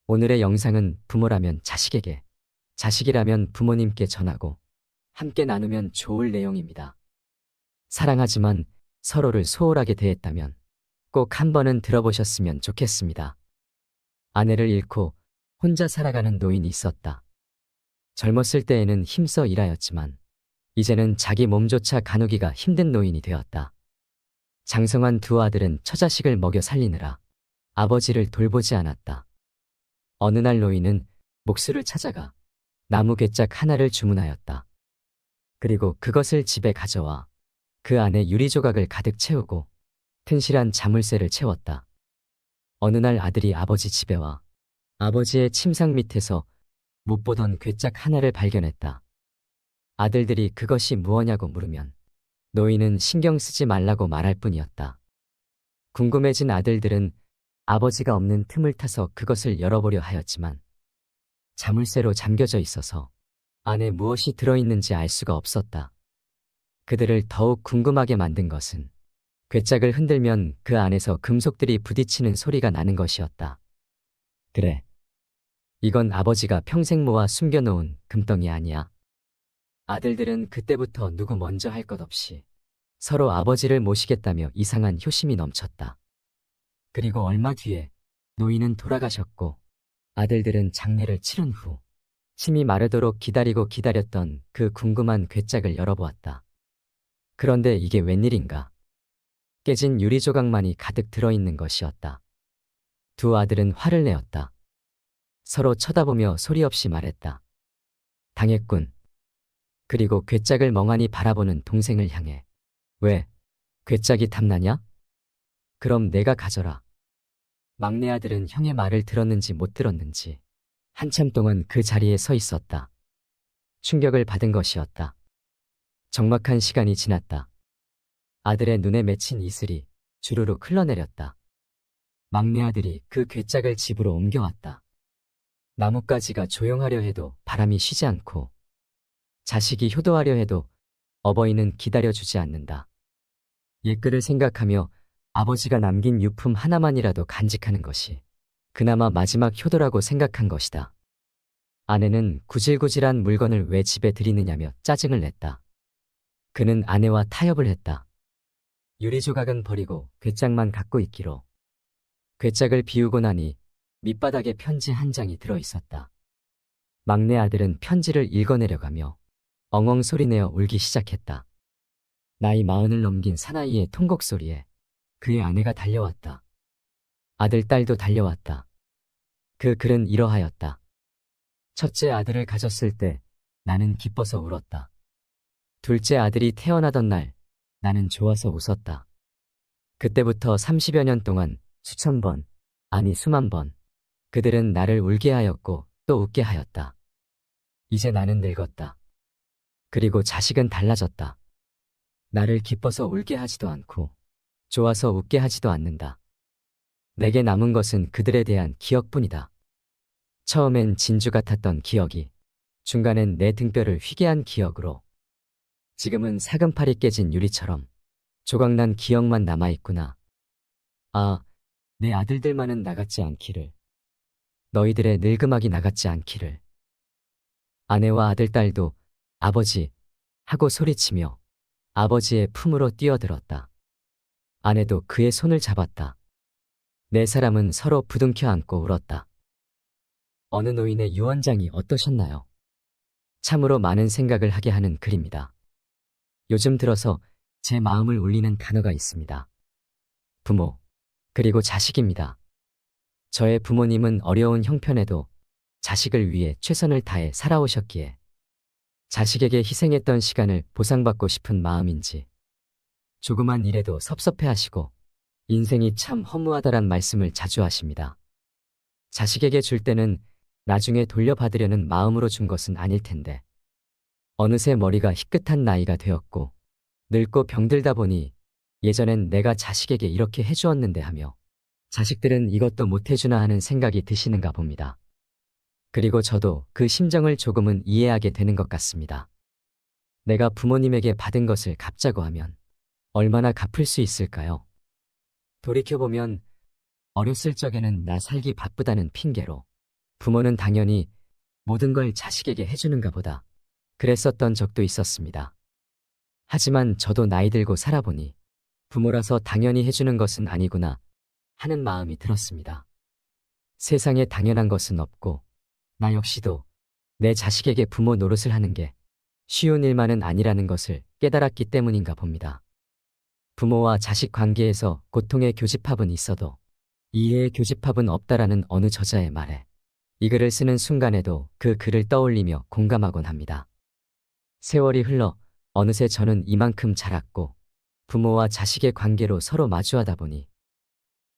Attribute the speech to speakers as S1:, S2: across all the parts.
S1: 오늘의 영상은 부모라면 자식에게, 자식이라면 부모님께 전하고 함께 나누면 좋을 내용입니다. 사랑하지만 서로를 소홀하게 대했다면 꼭 한 번은 들어보셨으면 좋겠습니다. 아내를 잃고 혼자 살아가는 노인이 있었다. 젊었을 때에는 힘써 일하였지만 이제는 자기 몸조차 가누기가 힘든 노인이 되었다. 장성한 두 아들은 처자식을 먹여 살리느라 아버지를 돌보지 않았다. 어느 날 노인은 목수를 찾아가 나무 괴짝 하나를 주문하였다. 그리고 그것을 집에 가져와 그 안에 유리조각을 가득 채우고 튼실한 자물쇠를 채웠다. 어느 날 아들이 아버지 집에 와 아버지의 침상 밑에서 못 보던 괴짝 하나를 발견했다. 아들들이 그것이 무엇냐고 물으면 노인은 신경 쓰지 말라고 말할 뿐이었다. 궁금해진 아들들은 아버지가 없는 틈을 타서 그것을 열어보려 하였지만 자물쇠로 잠겨져 있어서 안에 무엇이 들어있는지 알 수가 없었다. 그들을 더욱 궁금하게 만든 것은 괴짝을 흔들면 그 안에서 금속들이 부딪히는 소리가 나는 것이었다. 그래, 이건 아버지가 평생 모아 숨겨놓은 금덩이 아니야. 아들들은 그때부터 누구 먼저 할 것 없이 서로 아버지를 모시겠다며 이상한 효심이 넘쳤다. 그리고 얼마 뒤에 노인은 돌아가셨고 아들들은 장례를 치른 후 침이 마르도록 기다리고 기다렸던 그 궁금한 괴짝을 열어보았다. 그런데 이게 웬일인가? 깨진 유리조각만이 가득 들어있는 것이었다. 두 아들은 화를 내었다. 서로 쳐다보며 소리 없이 말했다. 당했군. 그리고 괴짝을 멍하니 바라보는 동생을 향해 왜, 괴짝이 탐나냐? 그럼 내가 가져라. 막내 아들은 형의 말을 들었는지 못 들었는지 한참 동안 그 자리에 서 있었다. 충격을 받은 것이었다. 적막한 시간이 지났다. 아들의 눈에 맺힌 이슬이 주르륵 흘러내렸다. 막내 아들이 그 괴짝을 집으로 옮겨왔다. 나뭇가지가 조용하려 해도 바람이 쉬지 않고 자식이 효도하려 해도 어버이는 기다려주지 않는다. 옛글을 생각하며 아버지가 남긴 유품 하나만이라도 간직하는 것이 그나마 마지막 효도라고 생각한 것이다. 아내는 구질구질한 물건을 왜 집에 들이느냐며 짜증을 냈다. 그는 아내와 타협을 했다. 유리조각은 버리고 괴짝만 갖고 있기로. 괴짝을 비우고 나니 밑바닥에 편지 한 장이 들어있었다. 막내 아들은 편지를 읽어내려가며 엉엉 소리내어 울기 시작했다. 나이 40을 넘긴 사나이의 통곡 소리에 그의 아내가 달려왔다. 아들, 딸도 달려왔다. 그 글은 이러하였다. 첫째 아들을 가졌을 때 나는 기뻐서 울었다. 둘째 아들이 태어나던 날 나는 좋아서 웃었다. 그때부터 30여 년 동안 수천 번, 아니 수만 번 그들은 나를 울게 하였고 또 웃게 하였다. 이제 나는 늙었다. 그리고 자식은 달라졌다. 나를 기뻐서 울게 하지도 않고 좋아서 웃게 하지도 않는다. 내게 남은 것은 그들에 대한 기억뿐이다. 처음엔 진주 같았던 기억이 중간엔 내 등뼈를 휘게 한 기억으로 지금은 사금팔이 깨진 유리처럼 조각난 기억만 남아있구나. 아, 내 아들들만은 나같지 않기를. 너희들의 늙음악이 나같지 않기를. 아내와 아들, 딸도 아버지 하고 소리치며 아버지의 품으로 뛰어들었다. 아내도 그의 손을 잡았다. 네 사람은 서로 부둥켜 안고 울었다. 어느 노인의 유언장이 어떠셨나요? 참으로 많은 생각을 하게 하는 글입니다. 요즘 들어서 제 마음을 울리는 단어가 있습니다. 부모, 그리고 자식입니다. 저의 부모님은 어려운 형편에도 자식을 위해 최선을 다해 살아오셨기에 자식에게 희생했던 시간을 보상받고 싶은 마음인지 조그만 일에도 섭섭해하시고 인생이 참 허무하다란 말씀을 자주 하십니다. 자식에게 줄 때는 나중에 돌려받으려는 마음으로 준 것은 아닐 텐데 어느새 머리가 희끗한 나이가 되었고 늙고 병들다 보니 예전엔 내가 자식에게 이렇게 해주었는데 하며 자식들은 이것도 못해주나 하는 생각이 드시는가 봅니다. 그리고 저도 그 심정을 조금은 이해하게 되는 것 같습니다. 내가 부모님에게 받은 것을 갚자고 하면 얼마나 갚을 수 있을까요? 돌이켜보면 어렸을 적에는 나 살기 바쁘다는 핑계로 부모는 당연히 모든 걸 자식에게 해주는가 보다 그랬었던 적도 있었습니다. 하지만 저도 나이 들고 살아보니 부모라서 당연히 해주는 것은 아니구나 하는 마음이 들었습니다. 세상에 당연한 것은 없고 나 역시도 내 자식에게 부모 노릇을 하는 게 쉬운 일만은 아니라는 것을 깨달았기 때문인가 봅니다. 부모와 자식 관계에서 고통의 교집합은 있어도 이해의 교집합은 없다라는 어느 저자의 말에 이 글을 쓰는 순간에도 그 글을 떠올리며 공감하곤 합니다. 세월이 흘러 어느새 저는 이만큼 자랐고 부모와 자식의 관계로 서로 마주하다 보니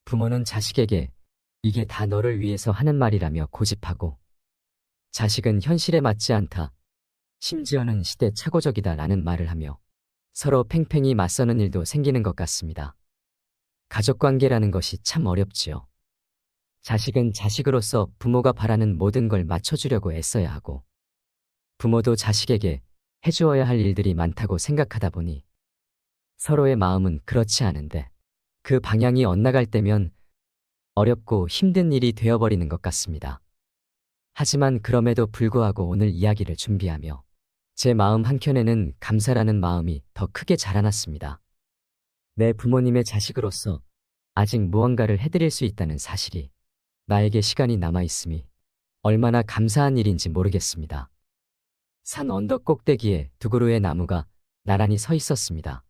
S1: 부모는 자식에게 이게 다 너를 위해서 하는 말이라며 고집하고 자식은 현실에 맞지 않다. 심지어는 시대착오적이다 라는 말을 하며 서로 팽팽히 맞서는 일도 생기는 것 같습니다. 가족관계라는 것이 참 어렵지요. 자식은 자식으로서 부모가 바라는 모든 걸 맞춰주려고 애써야 하고 부모도 자식에게 해주어야 할 일들이 많다고 생각하다 보니 서로의 마음은 그렇지 않은데 그 방향이 엇나갈 때면 어렵고 힘든 일이 되어버리는 것 같습니다. 하지만 그럼에도 불구하고 오늘 이야기를 준비하며 제 마음 한켠에는 감사라는 마음이 더 크게 자라났습니다. 내 부모님의 자식으로서 아직 무언가를 해드릴 수 있다는 사실이 나에게 시간이 남아있음이 얼마나 감사한 일인지 모르겠습니다. 산 언덕 꼭대기에 두 그루의 나무가 나란히 서 있었습니다.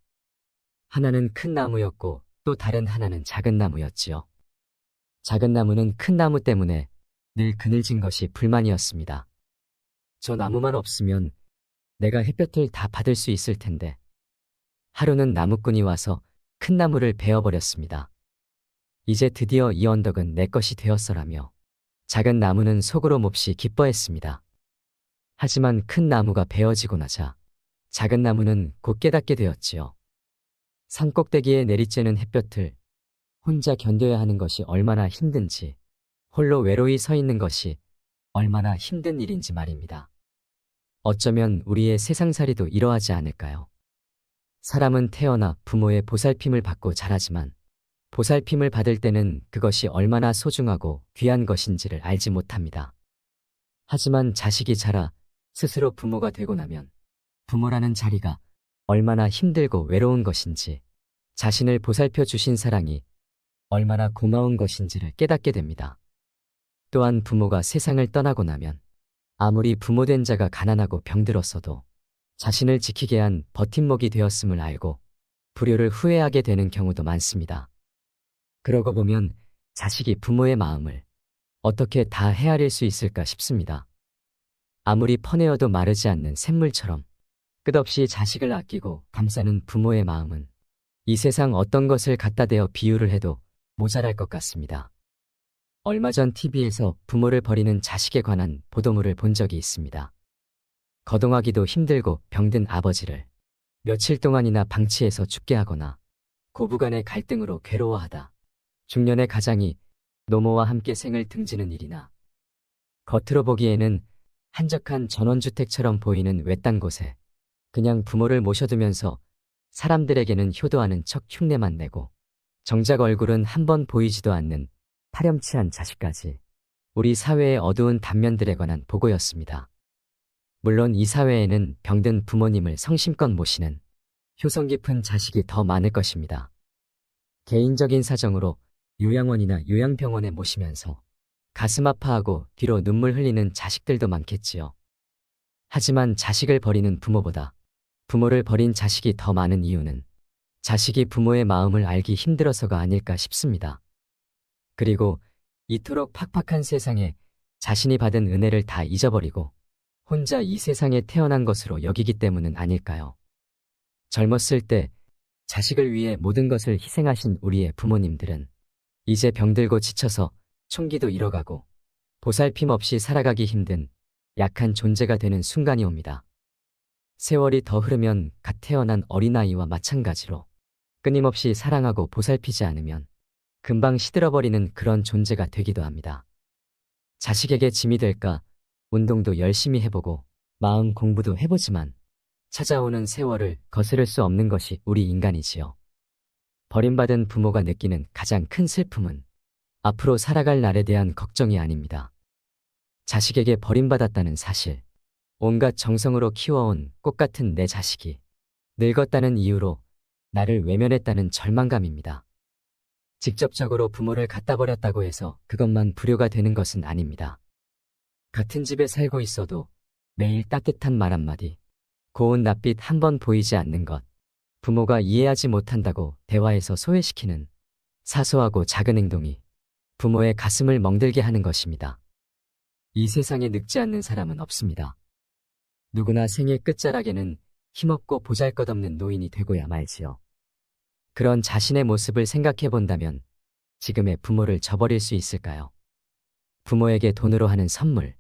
S1: 하나는 큰 나무였고 또 다른 하나는 작은 나무였지요. 작은 나무는 큰 나무 때문에 늘 그늘진 것이 불만이었습니다. 저 나무만 없으면 내가 햇볕을 다 받을 수 있을 텐데 하루는 나무꾼이 와서 큰 나무를 베어버렸습니다. 이제 드디어 이 언덕은 내 것이 되었어라며 작은 나무는 속으로 몹시 기뻐했습니다. 하지만 큰 나무가 베어지고 나자 작은 나무는 곧 깨닫게 되었지요. 산 꼭대기에 내리쬐는 햇볕을 혼자 견뎌야 하는 것이 얼마나 힘든지, 홀로 외로이 서 있는 것이 얼마나 힘든 일인지 말입니다. 어쩌면 우리의 세상살이도 이러하지 않을까요? 사람은 태어나 부모의 보살핌을 받고 자라지만 보살핌을 받을 때는 그것이 얼마나 소중하고 귀한 것인지를 알지 못합니다. 하지만 자식이 자라 스스로 부모가 되고 나면 부모라는 자리가 얼마나 힘들고 외로운 것인지, 자신을 보살펴 주신 사랑이 얼마나 고마운 것인지를 깨닫게 됩니다. 또한 부모가 세상을 떠나고 나면 아무리 부모된 자가 가난하고 병들었어도 자신을 지키게 한 버팀목이 되었음을 알고 불효를 후회하게 되는 경우도 많습니다. 그러고 보면 자식이 부모의 마음을 어떻게 다 헤아릴 수 있을까 싶습니다. 아무리 퍼내어도 마르지 않는 샘물처럼 끝없이 자식을 아끼고 감싸는 부모의 마음은 이 세상 어떤 것을 갖다 대어 비유를 해도 모자랄 것 같습니다. 얼마 전 TV에서 부모를 버리는 자식에 관한 보도물을 본 적이 있습니다. 거동하기도 힘들고 병든 아버지를 며칠 동안이나 방치해서 죽게 하거나 고부간의 갈등으로 괴로워하다 중년의 가장이 노모와 함께 생을 등지는 일이나 겉으로 보기에는 한적한 전원주택처럼 보이는 외딴 곳에 그냥 부모를 모셔두면서 사람들에게는 효도하는 척 흉내만 내고 정작 얼굴은 한 번 보이지도 않는 파렴치한 자식까지 우리 사회의 어두운 단면들에 관한 보고였습니다. 물론 이 사회에는 병든 부모님을 성심껏 모시는 효성 깊은 자식이 더 많을 것입니다. 개인적인 사정으로 요양원이나 요양병원에 모시면서 가슴 아파하고 뒤로 눈물 흘리는 자식들도 많겠지요. 하지만 자식을 버리는 부모보다 부모를 버린 자식이 더 많은 이유는 자식이 부모의 마음을 알기 힘들어서가 아닐까 싶습니다. 그리고 이토록 팍팍한 세상에 자신이 받은 은혜를 다 잊어버리고 혼자 이 세상에 태어난 것으로 여기기 때문은 아닐까요? 젊었을 때 자식을 위해 모든 것을 희생하신 우리의 부모님들은 이제 병들고 지쳐서 총기도 잃어가고 보살핌 없이 살아가기 힘든 약한 존재가 되는 순간이 옵니다. 세월이 더 흐르면 갓 태어난 어린아이와 마찬가지로 끊임없이 사랑하고 보살피지 않으면 금방 시들어버리는 그런 존재가 되기도 합니다. 자식에게 짐이 될까 운동도 열심히 해보고 마음 공부도 해보지만 찾아오는 세월을 거스를 수 없는 것이 우리 인간이지요. 버림받은 부모가 느끼는 가장 큰 슬픔은 앞으로 살아갈 날에 대한 걱정이 아닙니다. 자식에게 버림받았다는 사실, 온갖 정성으로 키워온 꽃 같은 내 자식이 늙었다는 이유로 나를 외면했다는 절망감입니다. 직접적으로 부모를 갖다 버렸다고 해서 그것만 불효가 되는 것은 아닙니다. 같은 집에 살고 있어도 매일 따뜻한 말 한마디, 고운 낯빛 한 번 보이지 않는 것, 부모가 이해하지 못한다고 대화에서 소외시키는 사소하고 작은 행동이 부모의 가슴을 멍들게 하는 것입니다. 이 세상에 늙지 않는 사람은 없습니다. 누구나 생의 끝자락에는 힘없고 보잘것없는 노인이 되고야 말지요. 그런 자신의 모습을 생각해 본다면 지금의 부모를 저버릴 수 있을까요? 부모에게 돈으로 하는 선물,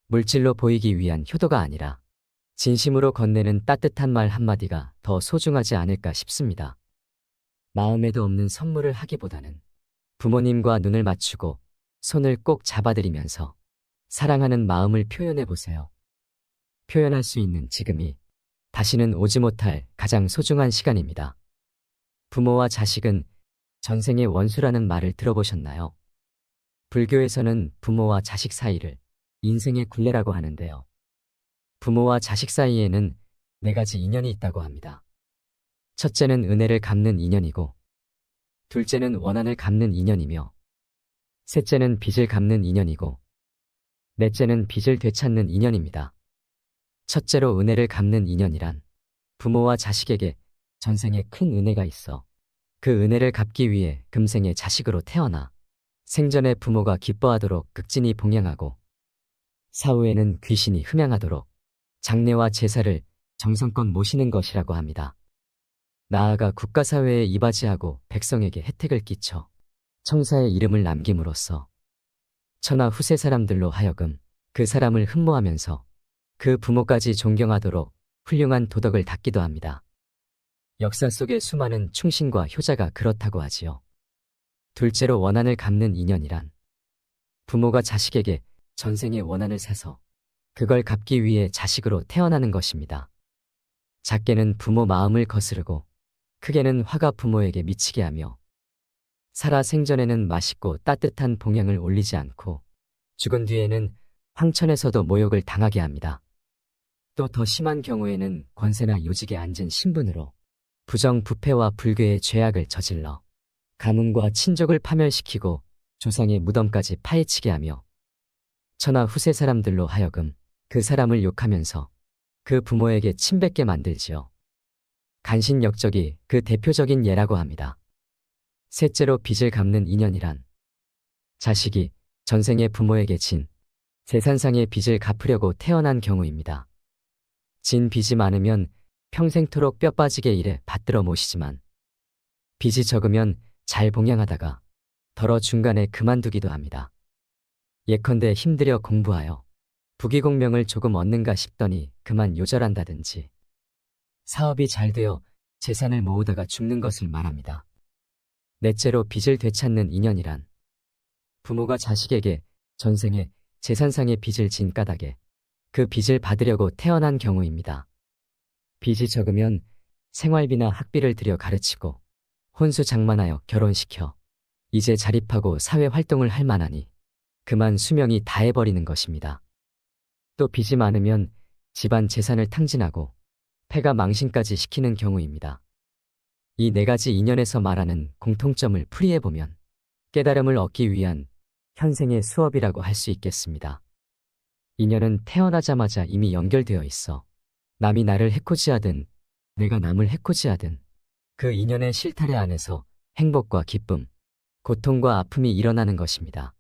S1: 물질로 보이기 위한 효도가 아니라 진심으로 건네는 따뜻한 말 한마디가 더 소중하지 않을까 싶습니다. 마음에도 없는 선물을 하기보다는 부모님과 눈을 맞추고 손을 꼭 잡아드리면서 사랑하는 마음을 표현해 보세요. 표현할 수 있는 지금이 다시는 오지 못할 가장 소중한 시간입니다. 부모와 자식은 전생의 원수라는 말을 들어보셨나요? 불교에서는 부모와 자식 사이를 인생의 굴레라고 하는데요. 부모와 자식 사이에는 네 가지 인연이 있다고 합니다. 첫째는 은혜를 갚는 인연이고, 둘째는 원한을 갚는 인연이며, 셋째는 빚을 갚는 인연이고, 넷째는 빚을 되찾는 인연입니다. 첫째로 은혜를 갚는 인연이란 부모와 자식에게 전생에 큰 은혜가 있어 그 은혜를 갚기 위해 금생의 자식으로 태어나 생전에 부모가 기뻐하도록 극진히 봉양하고 사후에는 귀신이 흠양하도록 장례와 제사를 정성껏 모시는 것이라고 합니다. 나아가 국가사회에 이바지하고 백성에게 혜택을 끼쳐 청사의 이름을 남김으로써 천하 후세 사람들로 하여금 그 사람을 흠모하면서 그 부모까지 존경하도록 훌륭한 도덕을 닦기도 합니다. 역사 속의 수많은 충신과 효자가 그렇다고 하지요. 둘째로 원한을 갚는 인연이란 부모가 자식에게 전생의 원한을 사서 그걸 갚기 위해 자식으로 태어나는 것입니다. 작게는 부모 마음을 거스르고 크게는 화가 부모에게 미치게 하며 살아 생전에는 맛있고 따뜻한 봉양을 올리지 않고 죽은 뒤에는 황천에서도 모욕을 당하게 합니다. 또 더 심한 경우에는 권세나 요직에 앉은 신분으로 부정부패와 불교의 죄악을 저질러 가문과 친족을 파멸시키고 조상의 무덤까지 파헤치게 하며 천하 후세 사람들로 하여금 그 사람을 욕하면서 그 부모에게 침뱉게 만들지요. 간신역적이 그 대표적인 예라고 합니다. 셋째로 빚을 갚는 인연이란 자식이 전생의 부모에게 진 재산상의 빚을 갚으려고 태어난 경우입니다. 진 빚이 많으면 평생토록 뼈 빠지게 일해 받들어 모시지만 빚이 적으면 잘 봉양하다가 덜어 중간에 그만두기도 합니다. 예컨대 힘들여 공부하여 부귀공명을 조금 얻는가 싶더니 그만 요절한다든지 사업이 잘 되어 재산을 모으다가 죽는 것을 말합니다. 넷째로 빚을 되찾는 인연이란 부모가 자식에게 전생에 재산상의 빚을 진 까닭에 그 빚을 받으려고 태어난 경우입니다. 빚이 적으면 생활비나 학비를 들여 가르치고 혼수 장만하여 결혼시켜 이제 자립하고 사회활동을 할 만하니 그만 수명이 다해버리는 것입니다. 또 빚이 많으면 집안 재산을 탕진하고 패가 망신까지 시키는 경우입니다. 이 네 가지 인연에서 말하는 공통점을 풀이해보면 깨달음을 얻기 위한 현생의 수업이라고 할 수 있겠습니다. 인연은 태어나자마자 이미 연결되어 있어 남이 나를 해코지하든 내가 남을 해코지하든 그 인연의 실타래 안에서 행복과 기쁨, 고통과 아픔이 일어나는 것입니다.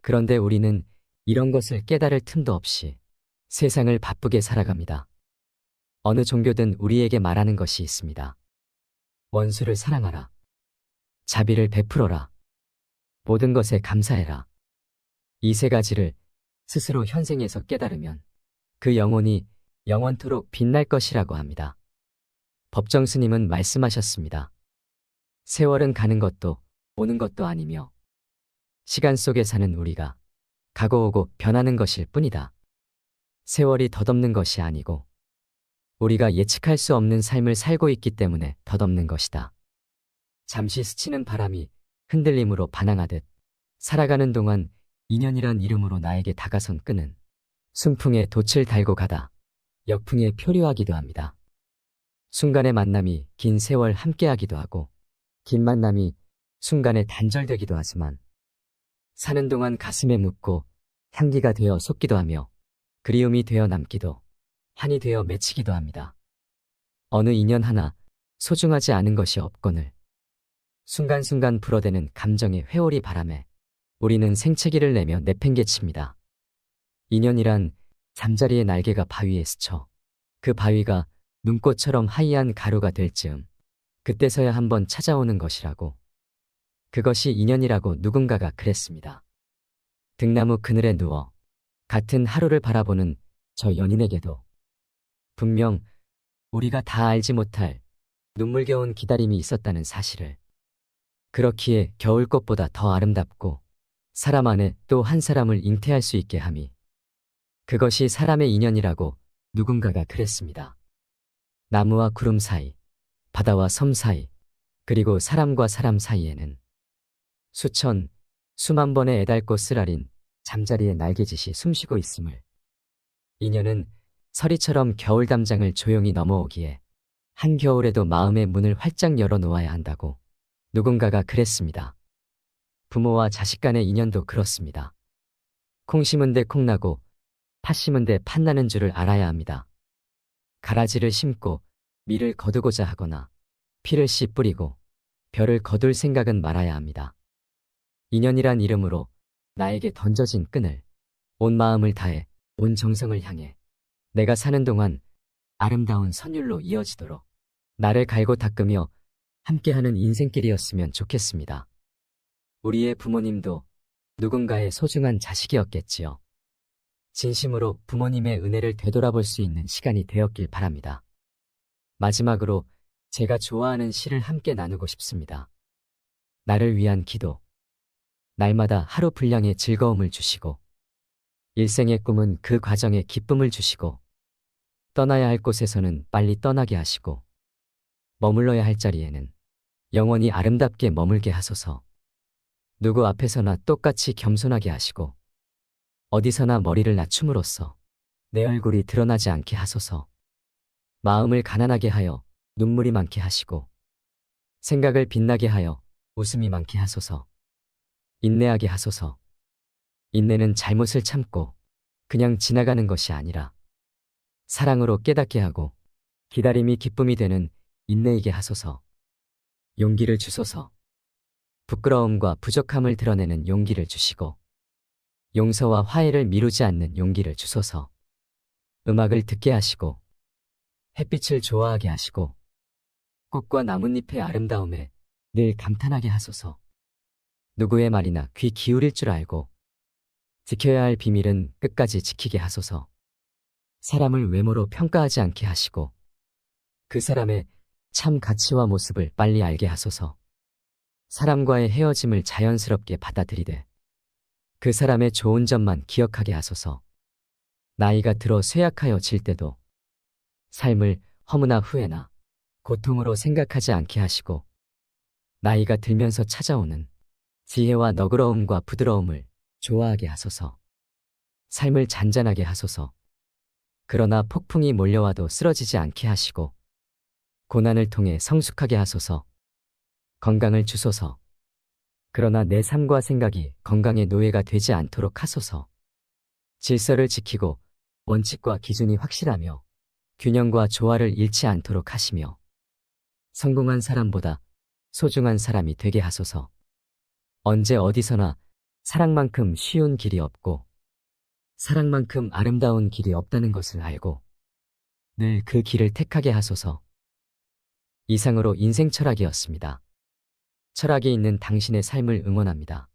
S1: 그런데 우리는 이런 것을 깨달을 틈도 없이 세상을 바쁘게 살아갑니다. 어느 종교든 우리에게 말하는 것이 있습니다. 원수를 사랑하라. 자비를 베풀어라. 모든 것에 감사해라. 이 세 가지를 스스로 현생에서 깨달으면 그 영혼이 영원토록 빛날 것이라고 합니다. 법정 스님은 말씀하셨습니다. 세월은 가는 것도 오는 것도 아니며 시간 속에 사는 우리가 가고 오고 변하는 것일 뿐이다. 세월이 덧없는 것이 아니고 우리가 예측할 수 없는 삶을 살고 있기 때문에 덧없는 것이다. 잠시 스치는 바람이 흔들림으로 반항하듯 살아가는 동안 인연이란 이름으로 나에게 다가선 끈은 순풍에 돛을 달고 가다 역풍에 표류하기도 합니다. 순간의 만남이 긴 세월 함께하기도 하고 긴 만남이 순간에 단절되기도 하지만 사는 동안 가슴에 묻고 향기가 되어 솟기도 하며 그리움이 되어 남기도 한이 되어 맺히기도 합니다. 어느 인연 하나 소중하지 않은 것이 없거늘 순간순간 불어대는 감정의 회오리 바람에 우리는 생채기를 내며 내팽개칩니다. 인연이란 잠자리의 날개가 바위에 스쳐 그 바위가 눈꽃처럼 하얀 가루가 될 즈음 그때서야 한번 찾아오는 것이라고 그것이 인연이라고 누군가가 그랬습니다. 등나무 그늘에 누워 같은 하루를 바라보는 저 연인에게도 분명 우리가 다 알지 못할 눈물겨운 기다림이 있었다는 사실을 그렇기에 겨울꽃보다 더 아름답고 사람 안에 또 한 사람을 잉태할 수 있게 함이 그것이 사람의 인연이라고 누군가가 그랬습니다. 나무와 구름 사이, 바다와 섬 사이, 그리고 사람과 사람 사이에는 수천, 수만 번의 애달고 쓰라린 잠자리의 날개짓이 숨쉬고 있음을 인연은 서리처럼 겨울 담장을 조용히 넘어오기에 한겨울에도 마음의 문을 활짝 열어놓아야 한다고 누군가가 그랬습니다. 부모와 자식 간의 인연도 그렇습니다. 콩 심은 데 콩 나고 팥 심은 데 팥 나는 줄을 알아야 합니다. 가라지를 심고 밀을 거두고자 하거나 피를 씨 뿌리고 별을 거둘 생각은 말아야 합니다. 인연이란 이름으로 나에게 던져진 끈을 온 마음을 다해 온 정성을 향해 내가 사는 동안 아름다운 선율로 이어지도록 나를 갈고 닦으며 함께하는 인생길이었으면 좋겠습니다. 우리의 부모님도 누군가의 소중한 자식이었겠지요. 진심으로 부모님의 은혜를 되돌아볼 수 있는 시간이 되었길 바랍니다. 마지막으로 제가 좋아하는 시를 함께 나누고 싶습니다. 나를 위한 기도. 날마다 하루 분량의 즐거움을 주시고 일생의 꿈은 그 과정에 기쁨을 주시고 떠나야 할 곳에서는 빨리 떠나게 하시고 머물러야 할 자리에는 영원히 아름답게 머물게 하소서. 누구 앞에서나 똑같이 겸손하게 하시고 어디서나 머리를 낮춤으로써 내 얼굴이 드러나지 않게 하소서. 마음을 가난하게 하여 눈물이 많게 하시고 생각을 빛나게 하여 웃음이 많게 하소서. 인내하게 하소서. 인내는 잘못을 참고 그냥 지나가는 것이 아니라 사랑으로 깨닫게 하고 기다림이 기쁨이 되는 인내이게 하소서. 용기를 주소서. 부끄러움과 부족함을 드러내는 용기를 주시고 용서와 화해를 미루지 않는 용기를 주소서. 음악을 듣게 하시고 햇빛을 좋아하게 하시고 꽃과 나뭇잎의 아름다움에 늘 감탄하게 하소서. 누구의 말이나 귀 기울일 줄 알고 지켜야 할 비밀은 끝까지 지키게 하소서. 사람을 외모로 평가하지 않게 하시고 그 사람의 참 가치와 모습을 빨리 알게 하소서. 사람과의 헤어짐을 자연스럽게 받아들이되 그 사람의 좋은 점만 기억하게 하소서. 나이가 들어 쇠약하여 질 때도 삶을 허무나 후회나 고통으로 생각하지 않게 하시고 나이가 들면서 찾아오는 지혜와 너그러움과 부드러움을 좋아하게 하소서. 삶을 잔잔하게 하소서. 그러나 폭풍이 몰려와도 쓰러지지 않게 하시고 고난을 통해 성숙하게 하소서. 건강을 주소서. 그러나 내 삶과 생각이 건강의 노예가 되지 않도록 하소서. 질서를 지키고 원칙과 기준이 확실하며 균형과 조화를 잃지 않도록 하시며 성공한 사람보다 소중한 사람이 되게 하소서. 언제 어디서나 사랑만큼 쉬운 길이 없고 사랑만큼 아름다운 길이 없다는 것을 알고 늘 그 길을 택하게 하소서. 이상으로 인생 철학이었습니다. 철학이 있는 당신의 삶을 응원합니다.